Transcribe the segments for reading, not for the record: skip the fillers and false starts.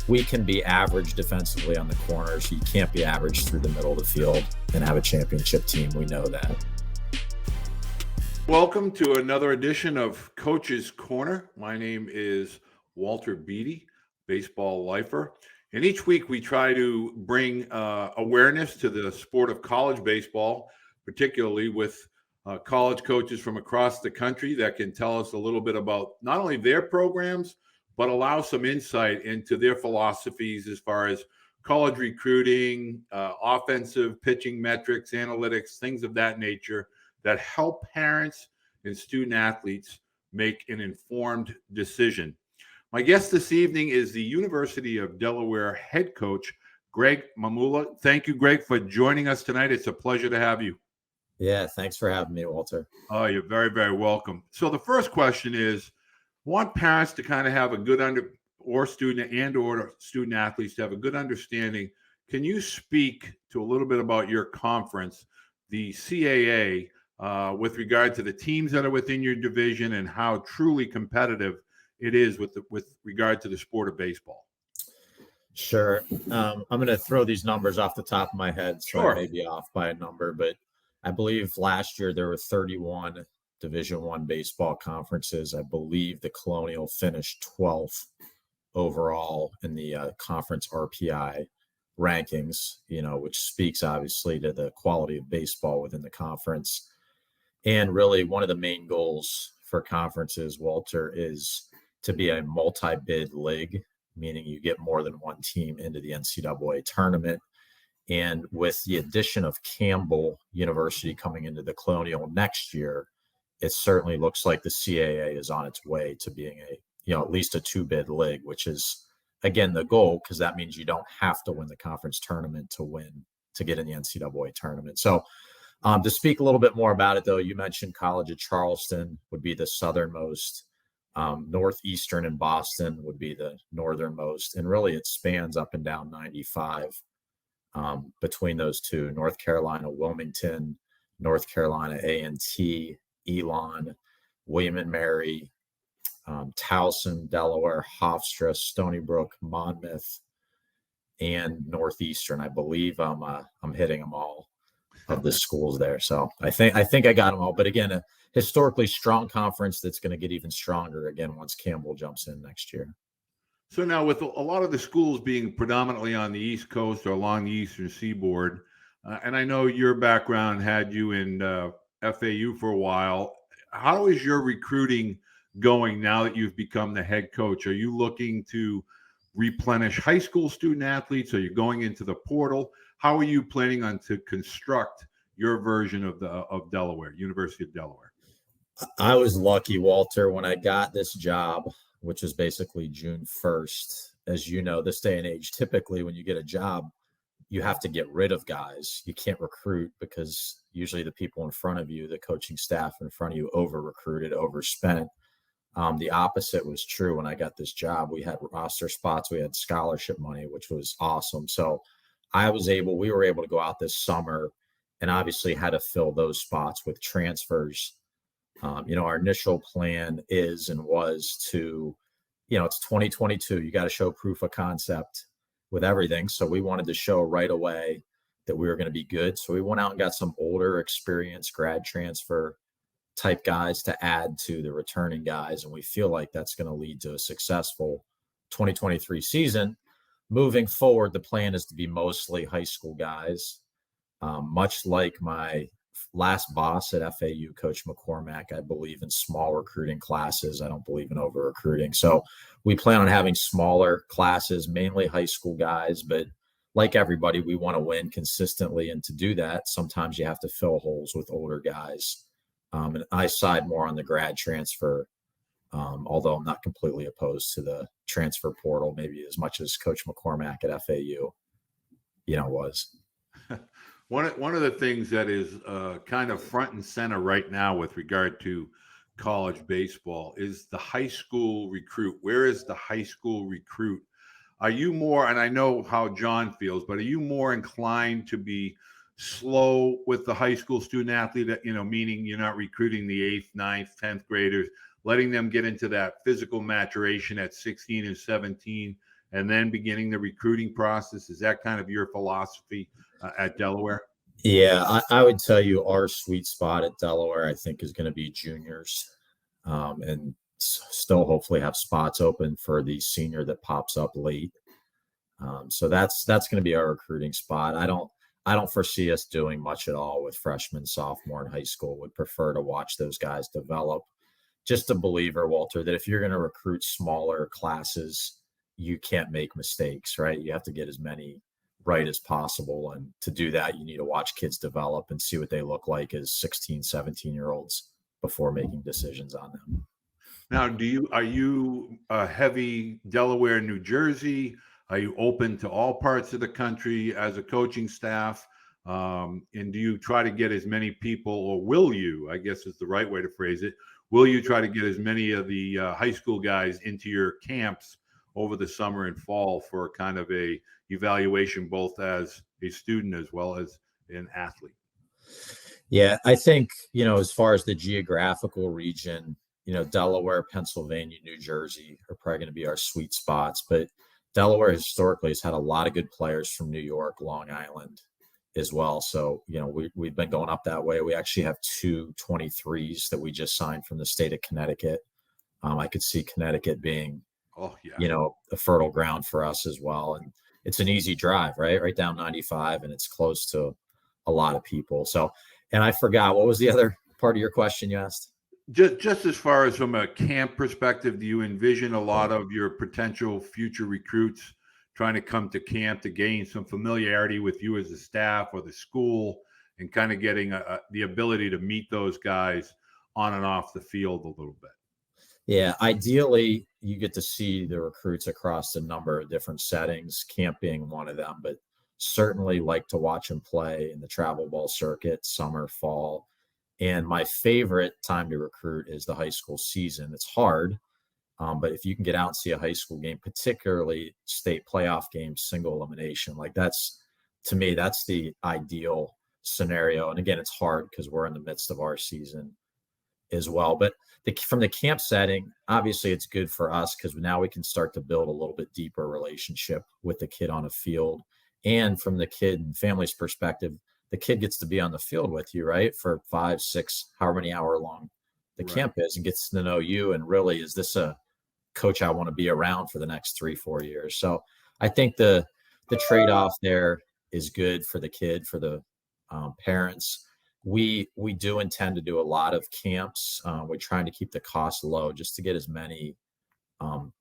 we can be average defensively on the corners. You can't be average through the middle of the field and have a championship team. We know that. Welcome to another edition of Coach's Corner. My name is Walter Beede, baseball lifer. And each week we try to bring awareness to the sport of college baseball, particularly with college coaches from across the country that can tell us a little bit about not only their programs, but allow some insight into their philosophies as far as college recruiting, offensive pitching metrics, analytics, things of that nature that help parents and student athletes make an informed decision. My guest this evening is the University of Delaware head coach, Greg Mamula. Thank you, Greg, for joining us tonight. It's a pleasure to have you. Yeah, thanks for having me, Walter. Oh, you're very, very welcome. So the first question is, want parents to kind of have a good or student athletes to have a good understanding. Can you speak to a little bit about your conference, the CAA, with regard to the teams that are within your division and how truly competitive it is with regard to the sport of baseball? Sure. I'm going to throw these numbers off the top of my head, so Sure. I may be off by a number, but I believe last year there were 31 Division I baseball conferences. I believe the Colonial finished 12th overall in the conference RPI rankings, which speaks obviously to the quality of baseball within the conference. And really one of the main goals for conferences, Walter, is to be a multi-bid league, meaning you get more than one team into the NCAA tournament. And with the addition of Campbell University coming into the Colonial next year, it certainly looks like the CAA is on its way to being at least a two-bid league, which is, again, the goal, because that means you don't have to win the conference tournament to get in the NCAA tournament. So to speak a little bit more about it, though, you mentioned College of Charleston would be the southernmost. Northeastern and Boston would be the northernmost. And really it spans up and down 95 between those two. North Carolina, Wilmington, North Carolina, A&T, Elon, William and Mary, Towson, Delaware, Hofstra, Stony Brook, Monmouth, and Northeastern. I believe I'm hitting them all of the schools there. So I think I got them all. But again, a historically strong conference that's going to get even stronger again once Campbell jumps in next year. So now, with a lot of the schools being predominantly on the East Coast or along the Eastern Seaboard, and I know your background had you in FAU for a while, how is your recruiting going now that you've become the head coach? Are you looking to replenish high school student athletes? Are you going into the portal? How are you planning on to construct your version of Delaware, University of Delaware? I was lucky, Walter, when I got this job, which is basically June 1st. As you know, this day and age, typically when you get a job, you have to get rid of guys. You can't recruit because usually the people in front of you, the coaching staff in front of you, over-recruited, overspent. The opposite was true when I got this job. We had roster spots, we had scholarship money, which was awesome. So we were able to go out this summer and obviously had to fill those spots with transfers. Our initial plan is and was to, it's 2022. You got to show proof of concept with everything. So we wanted to show right away that we were going to be good. So we went out and got some older, experienced grad transfer type guys to add to the returning guys. And we feel like that's going to lead to a successful 2023 season. Moving forward, the plan is to be mostly high school guys, much like my last boss at FAU, Coach McCormack. I believe in small recruiting classes. I don't believe in over recruiting. So we plan on having smaller classes, mainly high school guys. But like everybody, we want to win consistently. And to do that, sometimes you have to fill holes with older guys. And I side more on the grad transfer, although I'm not completely opposed to the transfer portal, maybe as much as Coach McCormack at FAU, was. One of the things that is kind of front and center right now with regard to college baseball is the high school recruit. Where is the high school recruit? Are you more, and I know how John feels, but are you more inclined to be slow with the high school student athlete, meaning you're not recruiting the 8th, 9th, 10th graders, letting them get into that physical maturation at 16 and 17, and then beginning the recruiting process? Is that kind of your philosophy at Delaware? Yeah, I would tell you our sweet spot at Delaware, I think, is going to be juniors, and still hopefully have spots open for the senior that pops up late. So that's going to be our recruiting spot. I don't foresee us doing much at all with freshmen, sophomore in high school. Would prefer to watch those guys develop. Just a believer, Walter, that if you're going to recruit smaller classes, you can't make mistakes, right? You have to get as many right as possible. And to do that, you need to watch kids develop and see what they look like as 16, 17-year-olds before making decisions on them. Now, are you a heavy Delaware, New Jersey? Are you open to all parts of the country as a coaching staff? And do you try to get as many people, or will you, I guess is the right way to phrase it, will you try to get as many of the high school guys into your camps over the summer and fall for kind of a evaluation, both as a student as well as an athlete? Yeah, I think, as far as the geographical region, Delaware, Pennsylvania, New Jersey are probably going to be our sweet spots. But Delaware historically has had a lot of good players from New York, Long Island as well. So, we've been going up that way. We actually have two 23s that we just signed from the state of Connecticut. I could see Connecticut being, Oh, yeah. A fertile ground for us as well. And it's an easy drive, right down 95, and it's close to a lot of people. So, and I forgot, what was the other part of your question you asked? Just as far as from a camp perspective, do you envision a lot of your potential future recruits trying to come to camp to gain some familiarity with you as a staff or the school, and kind of getting the ability to meet those guys on and off the field a little bit? Yeah, ideally, you get to see the recruits across a number of different settings, camp being one of them, but certainly like to watch them play in the travel ball circuit, summer, fall. And my favorite time to recruit is the high school season. It's hard, but if you can get out and see a high school game, particularly state playoff games, single elimination, like to me, that's the ideal scenario. And again, it's hard because we're in the midst of our season as well. But from the camp setting, obviously it's good for us because now we can start to build a little bit deeper relationship with the kid on a field. And from the kid and family's perspective, the kid gets to be on the field with you, right? For 5, 6, however many hour long the camp is, and gets to know you. And really, is this a coach I want to be around for the next 3, 4 years? So I think the trade-off there is good for the kid, for the parents. We do intend to do a lot of camps. We're trying to keep the cost low just to get as many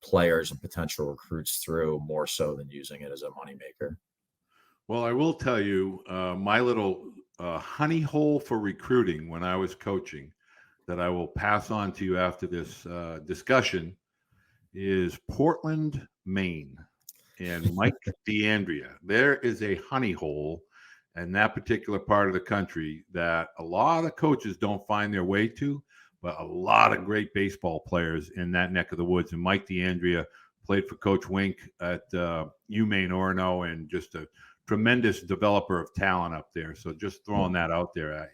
players and potential recruits through, more so than using it as a moneymaker. Well, I will tell you, my little honey hole for recruiting when I was coaching that I will pass on to you after this discussion is Portland, Maine, and Mike DeAndrea. There is a honey hole in that particular part of the country that a lot of coaches don't find their way to, but a lot of great baseball players in that neck of the woods. And Mike DeAndrea played for Coach Wink at UMaine Orono, and just a tremendous developer of talent up there. So just throwing that out there at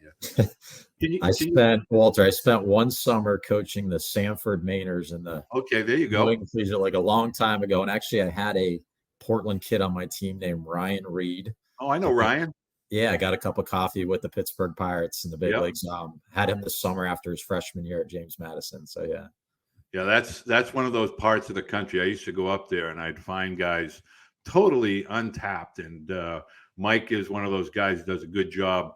you. Walter, I spent one summer coaching the Sanford Mainers in the okay, there you go. Like a long time ago. And actually I had a Portland kid on my team named Ryan Reed. Oh, I know Ryan. Yeah, I got a cup of coffee with the Pittsburgh Pirates in the big leagues. Had him this summer after his freshman year at James Madison. So yeah, that's one of those parts of the country. I used to go up there and I'd find guys totally untapped, and Mike is one of those guys who does a good job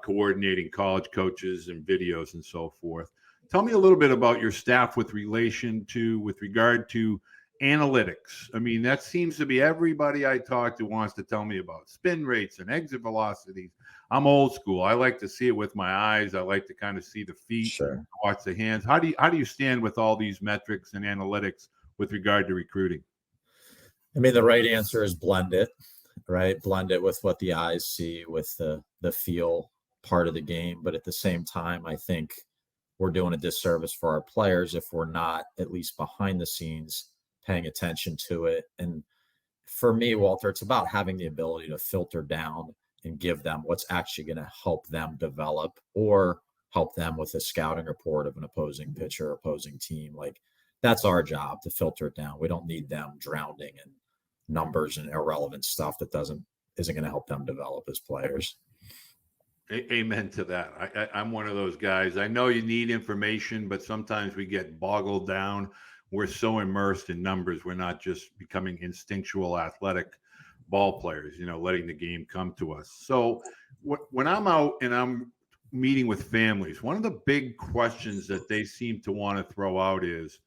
coordinating college coaches and videos and so forth. Tell me a little bit about your staff with regard to analytics. I mean, that seems to be everybody I talk to wants to tell me about spin rates and exit velocities. I'm old school. I like to see it with my eyes. I like to kind of see the feet, watch the hands. How do you stand with all these metrics and analytics with regard to recruiting? I mean, the right answer is blend it, right? Blend it with what the eyes see, with the feel part of the game. But at the same time, I think we're doing a disservice for our players if we're not, at least behind the scenes, paying attention to it. And for me, Walter, it's about having the ability to filter down and give them what's actually going to help them develop, or help them with a scouting report of an opposing pitcher, opposing team. Like, that's our job, to filter it down. We don't need them drowning in numbers and irrelevant stuff that isn't going to help them develop as players. Amen to that. I'm one of those guys. I know you need information, but sometimes we get boggled down. We're so immersed in numbers. We're not just becoming instinctual athletic ball players, letting the game come to us. So when I'm out and I'm meeting with families, one of the big questions that they seem to want to throw out is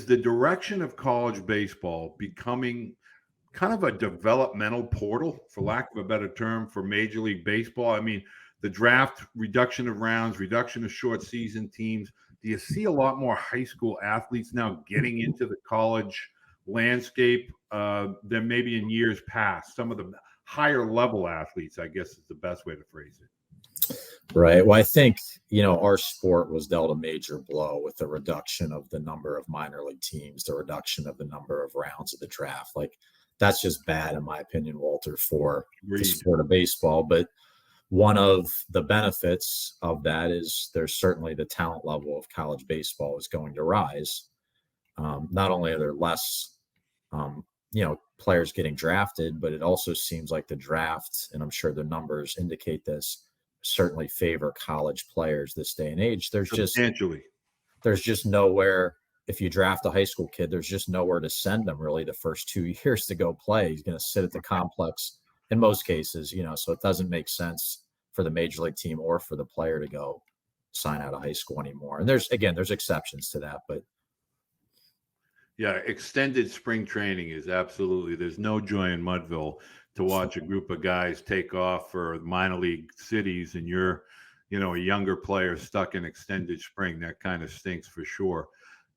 the direction of college baseball becoming kind of a developmental portal, for lack of a better term, for Major League Baseball? I mean, the draft, reduction of rounds, reduction of short season teams. Do you see a lot more high school athletes now getting into the college landscape than maybe in years past? Some of the higher level athletes, I guess, is the best way to phrase it. Right. Well, I think, our sport was dealt a major blow with the reduction of the number of minor league teams, the reduction of the number of rounds of the draft. Like, that's just bad, in my opinion, Walter, for the sport of baseball. But one of the benefits of that is there's certainly the talent level of college baseball is going to rise. Not only are there less, players getting drafted, but it also seems like the draft, and I'm sure the numbers indicate this, certainly favor college players this day and age. There's just nowhere. If you draft a high school kid, there's just nowhere to send them really the first 2 years to go play. He's going to sit at the complex in most cases, so it doesn't make sense for the major league team or for the player to go sign out of high school anymore. And there's exceptions to that, but yeah, extended spring training is absolutely, there's no joy in Mudville to watch a group of guys take off for minor league cities and you're, a younger player stuck in extended spring. That kind of stinks for sure.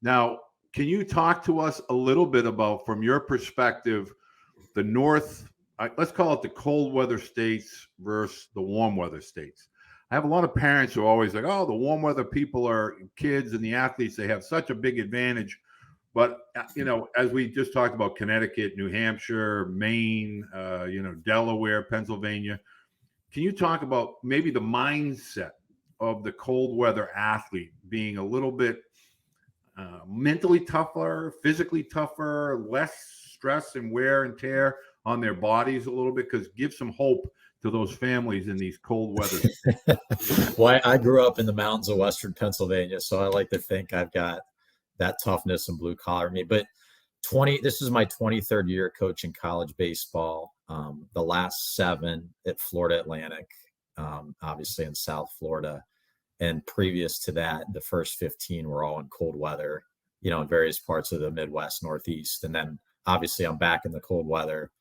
Now, can you talk to us a little bit about, from your perspective, the let's call it the cold weather states versus the warm weather states? I have a lot of parents who are always like, oh, the warm weather people are kids and the athletes, they have such a big advantage. But, as we just talked about, Connecticut, New Hampshire, Maine, Delaware, Pennsylvania, can you talk about maybe the mindset of the cold weather athlete being a little bit mentally tougher, physically tougher, less stress and wear and tear on their bodies a little bit? Because give some hope to those families in these cold weather. Well, I grew up in the mountains of Western Pennsylvania, so I like to think I've got that toughness and blue collar in me. But this is my 23rd year coaching college baseball. The last 7 at Florida Atlantic, obviously in South Florida. And previous to that, the first 15 were all in cold weather, in various parts of the Midwest, Northeast. And then obviously I'm back in the cold weather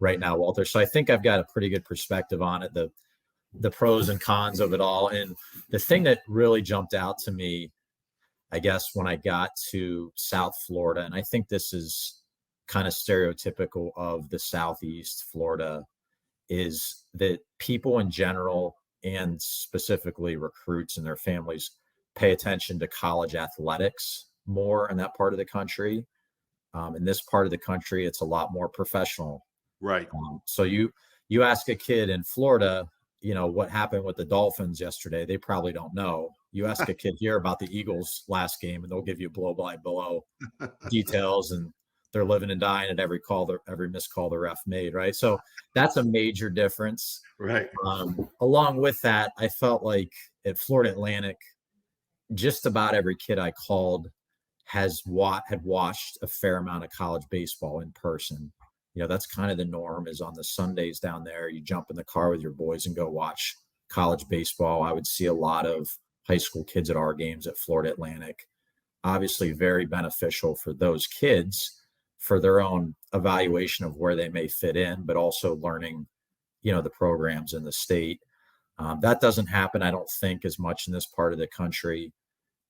right now, Walter. So I think I've got a pretty good perspective on it, the pros and cons of it all. And the thing that really jumped out to me, I guess, when I got to South Florida, and I think this is kind of stereotypical of the Southeast Florida, is that people in general, and specifically recruits and their families, pay attention to college athletics more in that part of the country. In this part of the country, it's a lot more professional. Right. So you ask a kid in Florida, what happened with the Dolphins yesterday, they probably don't know. You ask a kid here about the Eagles last game, and they'll give you blow by blow details, and they're living and dying at every missed call the ref made, right? So that's a major difference. Right. Along with that, I felt like at Florida Atlantic, just about every kid I called had watched a fair amount of college baseball in person. That's kind of the norm, is on the Sundays down there, you jump in the car with your boys and go watch college baseball. I would see a lot of high school kids at our games at Florida Atlantic. Obviously very beneficial for those kids for their own evaluation of where they may fit in, but also learning, the programs in the state. That doesn't happen, I don't think, as much in this part of the country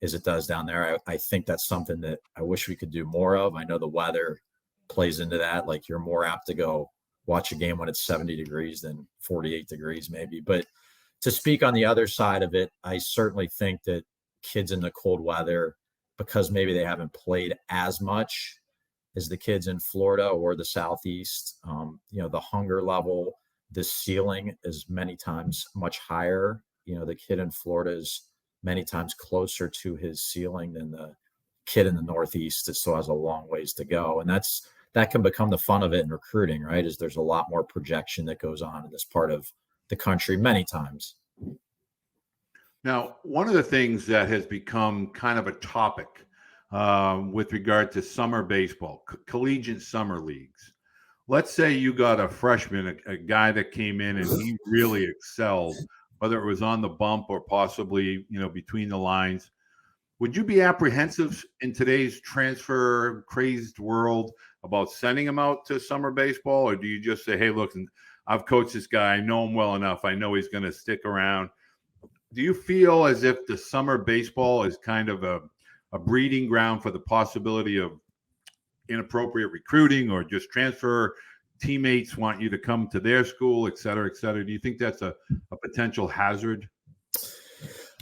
as it does down there. I think that's something that I wish we could do more of. I know the weather plays into that. Like, you're more apt to go watch a game when it's 70 degrees than 48 degrees maybe. But to speak on the other side of it, I certainly think that kids in the cold weather, because maybe they haven't played as much as the kids in Florida or the Southeast, the hunger level, the ceiling is many times much higher. The kid in Florida is many times closer to his ceiling than the kid in the Northeast that still has a long ways to go. And that's that can become the fun of it in recruiting, right? Is there's a lot more projection that goes on in this part of the country many times. Now, one of the things that has become kind of a topic with regard to summer baseball, collegiate summer leagues. Let's say you got a freshman, a guy that came in and he really excelled, whether it was on the bump or possibly, between the lines. Would you be apprehensive in today's transfer crazed world about sending him out to summer baseball? Or do you just say, hey, look, I've coached this guy. I know him well enough. I know he's going to stick around. Do you feel as if the summer baseball is kind of a breeding ground for the possibility of inappropriate recruiting or just transfer? Teammates want you to come to their school, et cetera, et cetera. Do you think that's a potential hazard?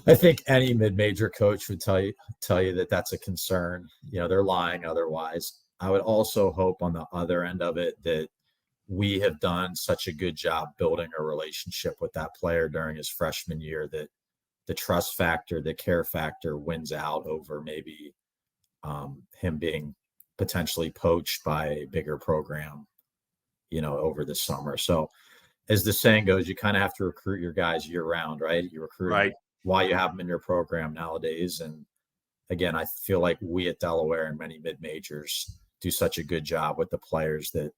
I think any mid-major coach would tell you that that's a concern. They're lying otherwise. I would also hope on the other end of it that we have done such a good job building a relationship with that player during his freshman year that the trust factor, the care factor wins out over maybe him being potentially poached by a bigger program, over the summer. So as the saying goes, you kind of have to recruit your guys year round, right? You recruit right while you have them in your program nowadays. And again, I feel like we at Delaware and many mid-majors do such a good job with the players that,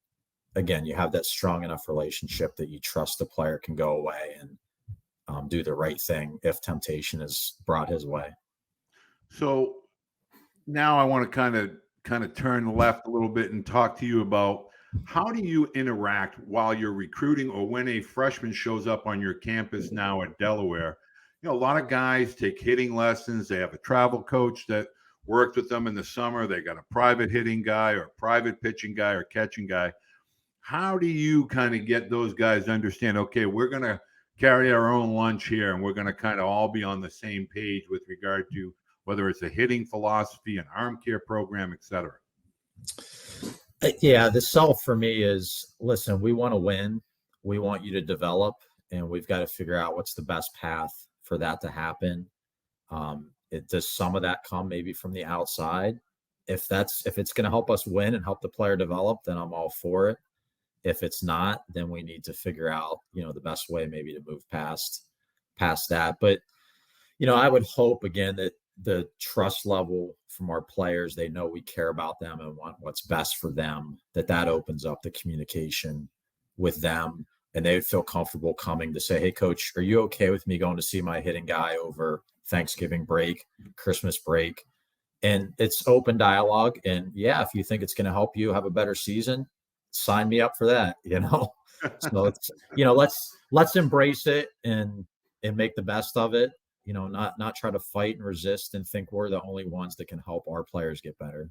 again, you have that strong enough relationship that you trust the player can go away and do the right thing if temptation is brought his way. So now I want to kind of turn left a little bit and talk to you about how do you interact while you're recruiting or when a freshman shows up on your campus now at Delaware. A lot of guys take hitting lessons. They have a travel coach that worked with them in the summer. They got a private hitting guy or a private pitching guy or catching guy. How do you kind of get those guys to understand, okay, we're going to carry our own lunch here and we're going to kind of all be on the same page with regard to whether it's a hitting philosophy, an arm care program, et cetera? Yeah, the sell for me is, listen, we want to win. We want you to develop, and we've got to figure out what's the best path for that to happen. Does some of that come maybe from the outside? If it's going to help us win and help the player develop, then I'm all for it. If it's not, then we need to figure out, the best way maybe to move past that. But, I would hope again that the trust level from our players, they know we care about them and want what's best for them, that opens up the communication with them. And they would feel comfortable coming to say, hey, coach, are you okay with me going to see my hitting guy over Thanksgiving break, Christmas break? And it's open dialogue. And yeah, if you think it's going to help you have a better season, sign me up for that, So it's, let's embrace it and make the best of it, not try to fight and resist and think we're the only ones that can help our players get better.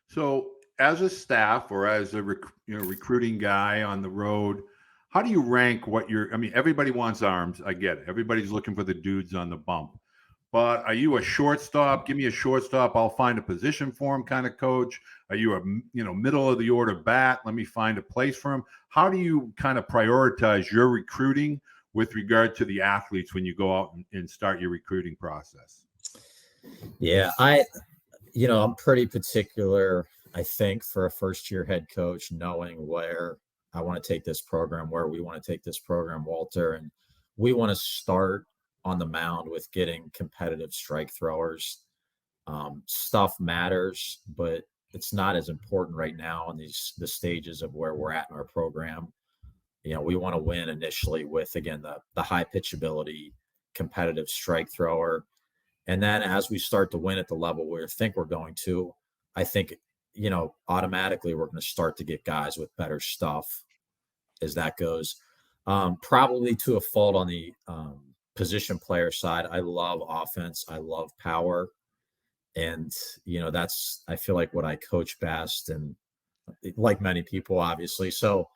So as a staff or as a recruiting guy on the road, how do you rank everybody wants arms. I get it. Everybody's looking for the dudes on the bump. But are you a shortstop? Give me a shortstop. I'll find a position for him kind of coach. Are you a middle of the order bat? Let me find a place for him. How do you kind of prioritize your recruiting with regard to the athletes when you go out and start your recruiting process? Yeah, I'm pretty particular, I think, for a first-year head coach, knowing where I want to take this program, where we want to take this program, Walter. And we want to start on the mound with getting competitive strike throwers. Stuff matters, but it's not as important right now in the stages of where we're at in our program. We want to win initially with, again, the high pitchability, competitive strike thrower. And then as we start to win at the level where I think we're going to, I think, automatically we're going to start to get guys with better stuff as that goes. Probably to a fault on the position player side. I love offense. I love power. And, that's, I feel like, what I coach best, and like many people, obviously. So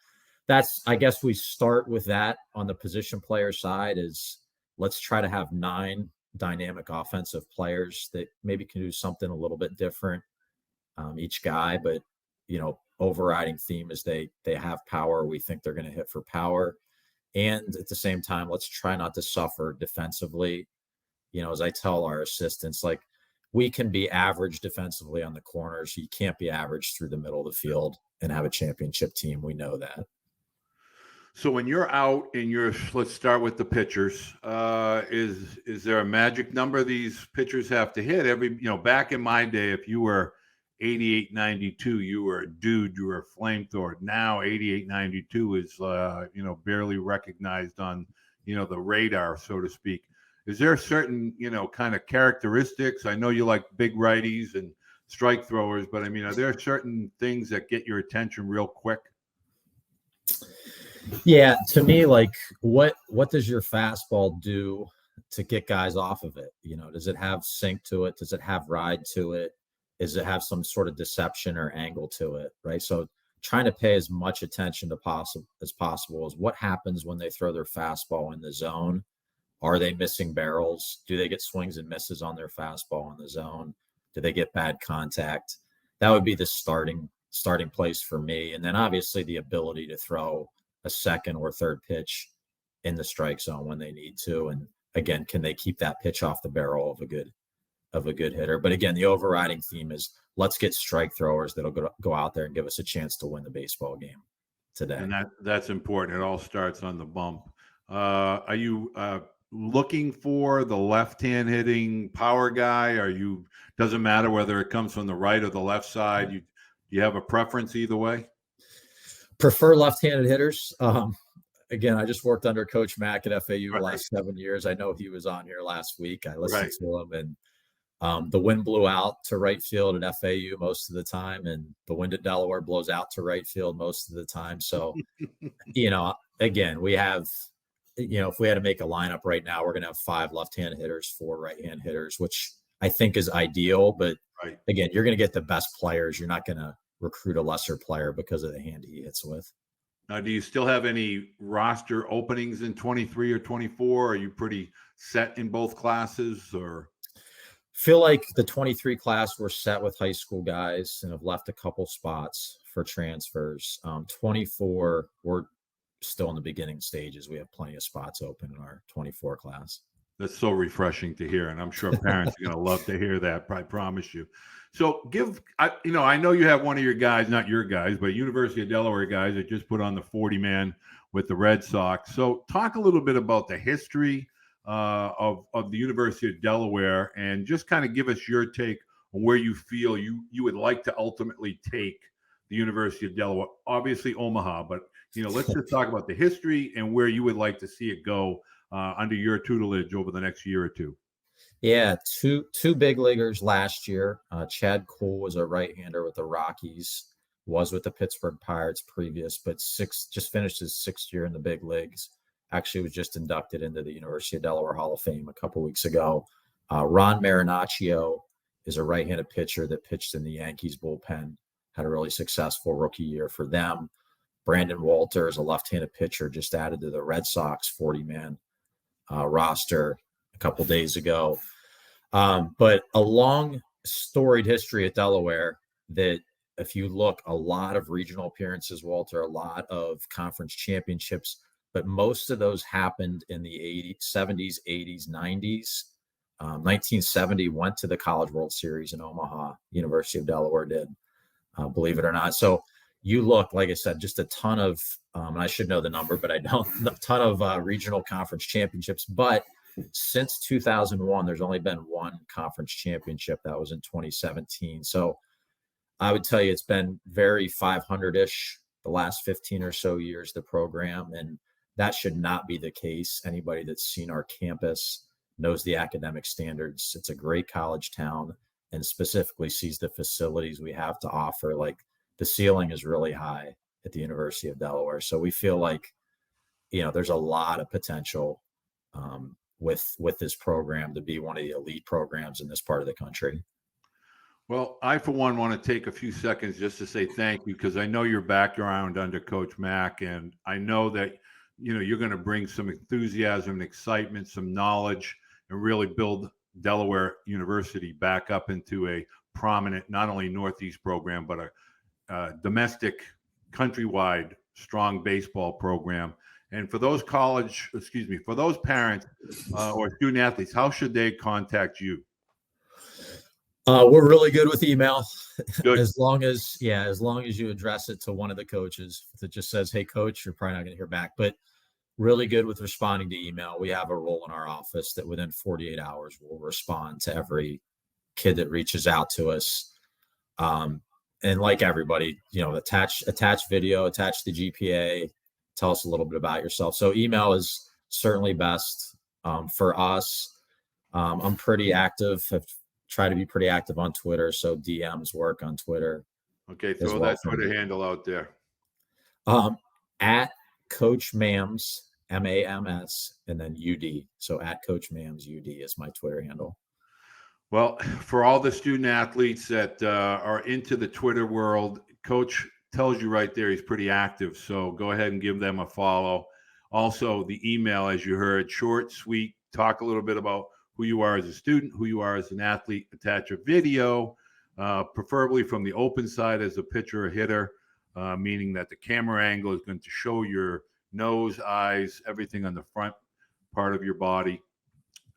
I guess we start with that on the position player side is let's try to have 9 dynamic offensive players that maybe can do something a little bit different, each guy, but, overriding theme is they have power. We think they're going to hit for power. And at the same time, let's try not to suffer defensively. As I tell our assistants, like, we can be average defensively on the corners. You can't be average through the middle of the field and have a championship team. We know that. So when you're out and let's start with the pitchers. Is there a magic number these pitchers have to hit? Back in my day, if you were 88, 92, you were a dude, you were a flamethrower. Now 88, 92 is, barely recognized on, the radar, so to speak. Is there certain, kind of characteristics? I know you like big righties and strike throwers, but I mean, are there certain things that get your attention real quick? Yeah, to me, like what does your fastball do to get guys off of it? Does it have sink to it? Does it have ride to it? Does it have some sort of deception or angle to it? Right. So trying to pay as much attention to as possible is what happens when they throw their fastball in the zone. Are they missing barrels? Do they get swings and misses on their fastball in the zone? Do they get bad contact? That would be the starting place for me. And then obviously the ability to throw a second or third pitch in the strike zone when they need to. And again, can they keep that pitch off the barrel of a good hitter? But again, the overriding theme is let's get strike throwers that'll go out there and give us a chance to win the baseball game today. And that's important. It all starts on the bump. Are you looking for the left-hand hitting power guy? Doesn't matter whether it comes from the right or the left side. You have a preference either way? Prefer left-handed hitters. Again, I just worked under Coach Mack at FAU the last 7 years. I know he was on here last week. I listened to him, and the wind blew out to right field at FAU most of the time, and the wind at Delaware blows out to right field most of the time. So, again, we have, if we had to make a lineup right now, we're going to have 5 left-hand hitters, 4 right-hand hitters, which I think is ideal. But again, you're going to get the best players. You're not going to recruit a lesser player because of the hand he hits with. Now, do you still have any roster openings in 23 or 24? Are you pretty set in both classes, or? Feel like the 23 class we're set with high school guys and have left a couple spots for transfers. 24, we're still in the beginning stages. We have plenty of spots open in our 24 class. That's so refreshing to hear, and I'm sure parents are going to love to hear that. I promise you. So I know you have one of your guys, not your guys, but University of Delaware guys that just put on the 40-man with the Red Sox. So talk a little bit about the history of the University of Delaware, and just kind of give us your take on where you feel you would like to ultimately take the University of Delaware. Obviously Omaha, but let's just talk about the history and where you would like to see it go under your tutelage over the next year or two. Yeah, two big leaguers last year. Chad Cole was a right-hander with the Rockies, was with the Pittsburgh Pirates previous, but just finished his 6th year in the big leagues. Actually was just inducted into the University of Delaware Hall of Fame a couple weeks ago. Ron Marinaccio is a right-handed pitcher that pitched in the Yankees bullpen, had a really successful rookie year for them. Brandon Walter is a left-handed pitcher just added to the Red Sox 40-man roster a couple days ago. But a long storied history at Delaware that if you look, a lot of regional appearances, Walter, a lot of conference championships, but most of those happened in the 70s, 80s, 90s. 1970 went to the College World Series in Omaha. University of Delaware did, believe it or not. So you look, like I said, just a ton of, and I should know the number, but I don't, a ton of regional conference championships. But since 2001, there's only been one conference championship. That was in 2017. So I would tell you it's been very 500-ish the last 15 or so years, the program. And that should not be the case. Anybody that's seen our campus knows the academic standards. It's a great college town, and specifically sees the facilities we have to offer. Like, the ceiling is really high at the University of Delaware. So we feel like, there's a lot of potential with this program to be one of the elite programs in this part of the country. Well, I, for one, want to take a few seconds just to say thank you, because I know your background under Coach Mack, and I know that, you're going to bring some enthusiasm and excitement, some knowledge, and really build Delaware University back up into a prominent, not only Northeast program, but a domestic, countrywide, strong baseball program. And for those parents or student athletes, how should they contact you? We're really good with email. Good. As long as you address it to one of the coaches that just says, "Hey, coach," you're probably not going to hear back. But really good with responding to email. We have a rule in our office that within 48 hours we'll respond to every kid that reaches out to us. And like everybody, attach video, attach the GPA, tell us a little bit about yourself. So email is certainly best for us. I'm pretty active. I've tried to be pretty active on Twitter, so DMs work on Twitter. Okay, throw that Twitter handle out there. At Coach Mams, MAMS, and then UD. So at Coach Mams UD is my Twitter handle. Well, for all the student athletes that are into the Twitter world, Coach tells you right there he's pretty active. So go ahead and give them a follow. Also, the email, as you heard, short, sweet, talk a little bit about who you are as a student, who you are as an athlete, attach a video, preferably from the open side as a pitcher or hitter, meaning that the camera angle is going to show your nose, eyes, everything on the front part of your body.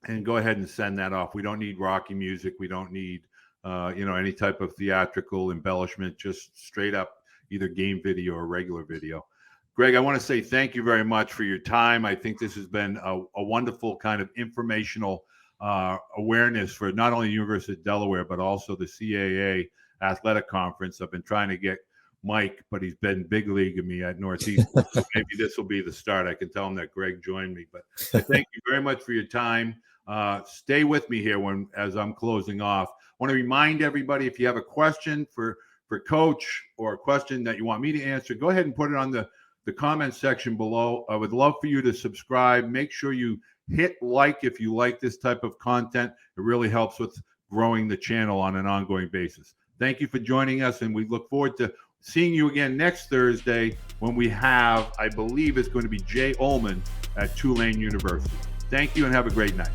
And go ahead and send that off. We don't need Rocky music. We don't need, any type of theatrical embellishment, just straight up either game video or regular video. Greg, I want to say thank you very much for your time. I think this has been a wonderful kind of informational awareness for not only the University of Delaware, but also the CAA Athletic Conference. I've been trying to get Mike, but he's been big leaguing me at Northeastern. So maybe this will be the start. I can tell him that Greg joined me. But thank you very much for your time. Stay with me here as I'm closing off. I want to remind everybody, if you have a question for Coach or a question that you want me to answer, go ahead and put it on the comment section below. I would love for you to subscribe. Make sure you hit like if you like this type of content. It really helps with growing the channel on an ongoing basis. Thank you for joining us, and we look forward to seeing you again next Thursday when we have, I believe it's going to be Jay Ullman at Tulane University. Thank you and have a great night.